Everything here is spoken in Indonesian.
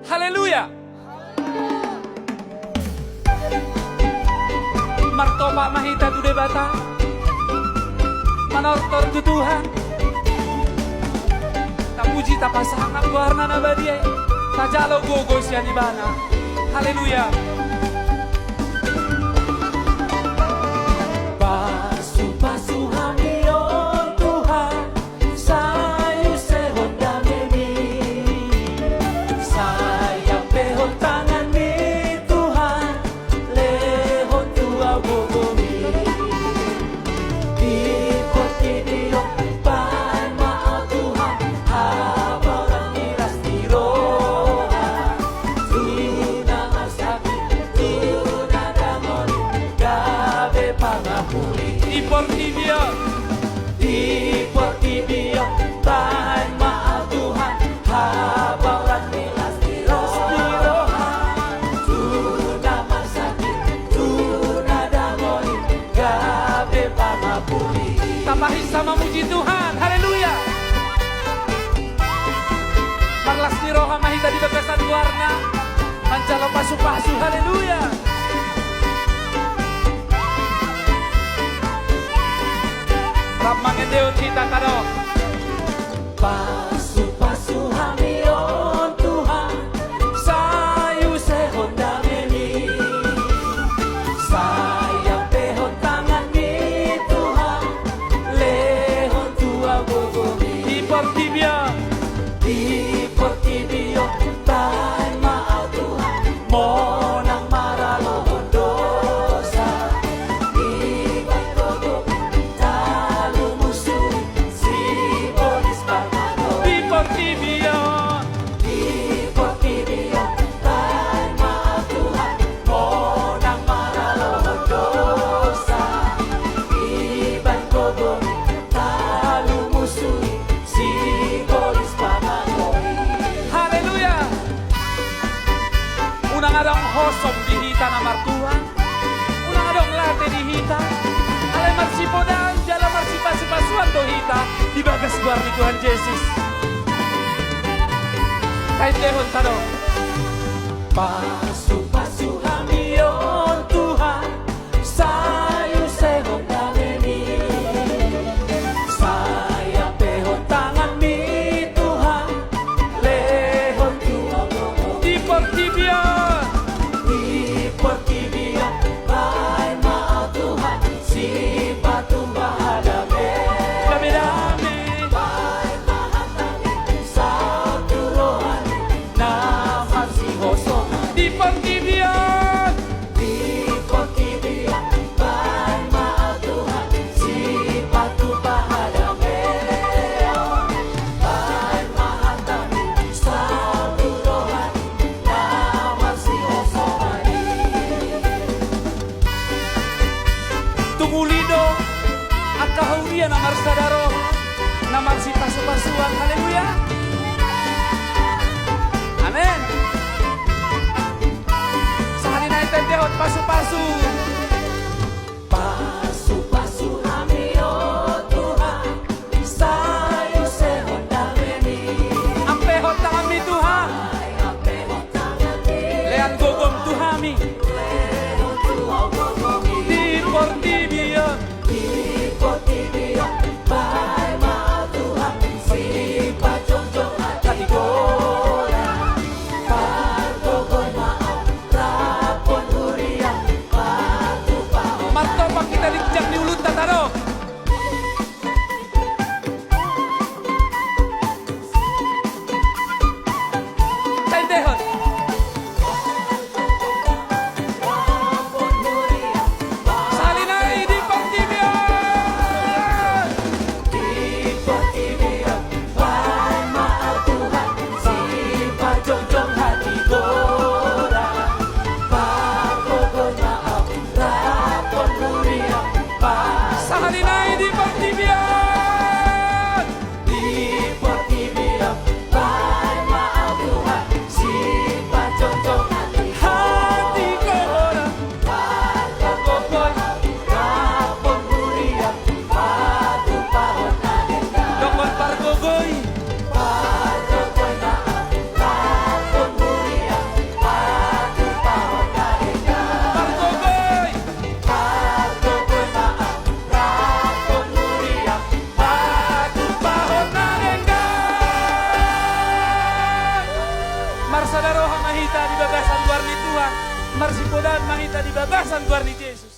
Haleluya. Martopa mahita tu debata. Manortor tu Tuhan. Tapuji tapasangap warna na badie. Tajalo gogo siya ni bana. Haleluya. Pasu-pasu hamion Tuhan, sayu sehon damemi. Saya pehon tangan mi Tuhan, lehon tua gogomi. Di koti dio pan maaf Tuhan, habaran miras di roha. Tuna masakit, tuna damon, gabe pangapuli. Di Portibio, pan maaf Tuhan, habaran miras di roha. Tuna masakit, tuna damon, gabe pangapuli. Tapahin sama muji Tuhan, haleluya. Marlas di roha mahita di bagasan warna, mancalo pasu-pasu, haleluya. Rap mangendeon kita kado. Pasu-pasu hamion Tuhan, sayu sehon damemi. Saya pehon tangan mi Tuhan, lehon tua gogomi. Di Portibio, tan maaf Tuhan, monang maralohon dosa. Iban gogomi, talu musuh, si polis pangano. Di Portibio, tan maaf Tuhan, monang maralohon dosa. Iban gogomi, talu musuh, si polis pangano. Haleluya. Unang adong hosong dihita na martuhan, unang adong late dihita, alay marsipodaan, jala marsipasipasuan dohita, di bagas guar ni Tuhan Yesus. Kahit lehon tado. Pasu-pasu hamion Tuhan, sayu sehon damemi. Saya pehon tangan mi Tuhan, lehon tua gogo. Di Portibio, ay maaf Tuhan, si patung bahadame. Dami-dami, ay maaf tami, sa turohan, naman si Hosong. Di Portibio, ay maaf Tuhan, si patung bahadame. Ay maaf tami, sa turohan, naman si Hosong. Tumulido at kahurian ang arsadaro na marsipasupasuan. Haleluya. Amen. Sa halina itendehon, pasu-pasu. Pasu-pasu hamion Tuhan, sayu sehon damemi. Ang pehon tangan mi Tuhan, lean gogom Tuhami. Di Portibio, ay maaf Tuhan, si mahita di bagasan guarni Tuhan. Marsipodan mahita di bagasan guarni Yesus.